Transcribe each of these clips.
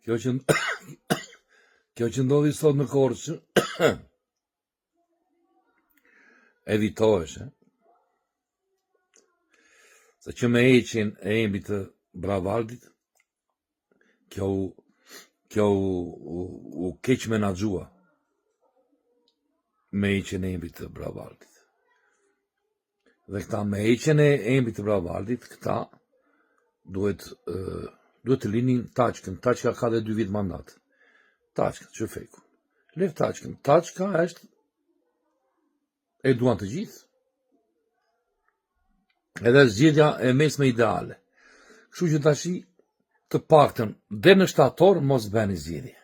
Kjo që ndodhi sot në Korçë, evitohesh, se që me eqin e embi të Bravaldit, kjo u keq menaxhua me eqin e embi të Bravaldit. Dhe këta me eqin e embi të Bravaldit, këta duhet të linin Taçkën. Taçka ka dhe 2 vit mandat. Taçka, që feku. Lev Taçkën. Taçka është e duan të gjithë. Edhe zgjedhja e mesme ideale. Kështu që tashi të paktën deri në shtator mos bëni zgjedhje.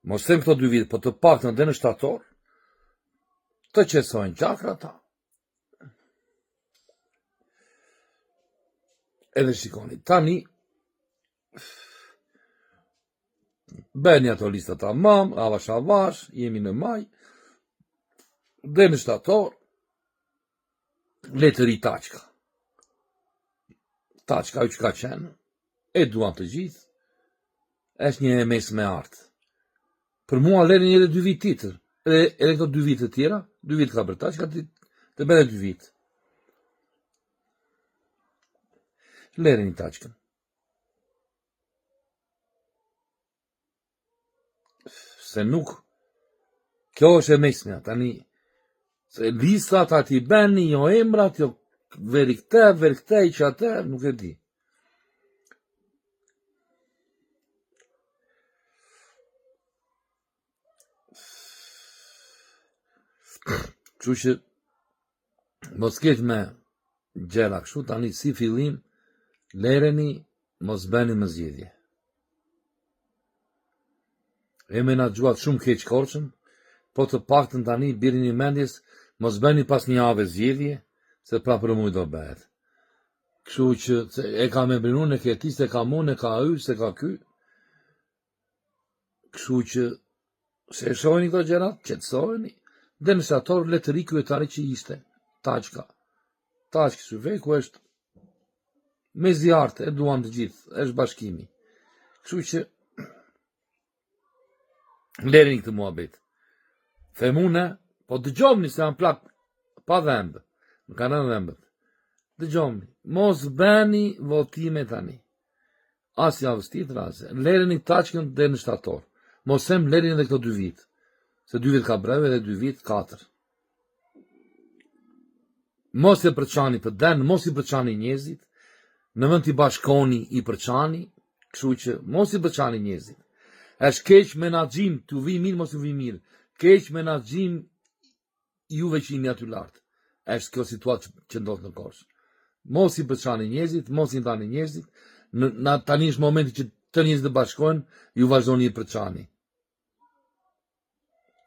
Mos them këto 2 vite, po të paktën deri në shtator të qetësojnë gjafra ata. Edhe shikoni, tani bëni ato lista tamam, avash, jemi në maj, dhe në shtator, le të ri Taçka. Taçka ju që ka qenë, e duan të gjithë, është një mes me artë. Për mua leni edhe 2 vit tjetër, edhe këto 2 vit të tjera, 2 vit ka për Taçka, të bëre 2 vit. Lereni Taçkën. Se nuk, kjo është e mesmja, tani, se listat ati bëni, jo emrat, jo veri këte, i që atë, nuk e di. Kështu që, mos keq me gjera kështu, tani si fillim, lereni, mos bëni më zgjedhje. E menaxhuat shumë keq Korçën, po të paktën tani birini mendjes, mos bëni pas një jave zgjedhje, se pra për muj do bëhet. Kështu që e ka me brinun, e ke ti, se ka mun, e ka y, se ka ky. Kështu që se shohini këto gjërat, qetësoheni, dhe në shtator le të ri kryetari që ishte, Taçka. Taçka Syveku është me zjartë, e duan të gjithë, është bashkimi. Kështu që lereni këtë muhabet. Femune, po dëgjomni se janë plak pa dhembë, në kanë dhembët. Dëgjomni, mos bëni votime tani. As javës tjetër ase. Lereni Taçkën dhe në shtator. Mos them lereni edhe këto 2 vit. Se 2 vit ka breve dhe 2 vit 4. Mos e përçani për den, mos i përçani njerëzit. Në vend t'i bashkoni i përçani, kështu që mos i përçani njerëzit. Është keq menaxhim, t'u vi mirë, mos t'u vi mirë. Keq menaxhim juve që jeni aty lart. Është kjo situatë që ndodh në Korçë. Mos i përçani njerëzit, mos i ndani njerëzit. Tani është momenti që të njerëzit të bashkohen, ju vazhdoni i përçani.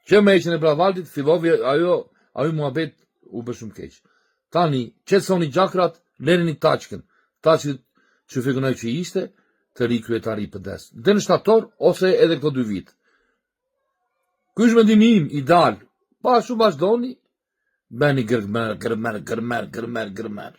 Që me eqen e Bravaldit, fillovi ajo muhabet u bë shumë keq. Tani, qetësoni gjakrat, lereni Taçkën. Taçkën që fikënoj që ishte, të ri kryetari i PD-s. Dhe në shtator, ose edhe këto 2 vit. Ky është mendimi im, ideal. Pa shumë vazhdoni, bëni gërmer.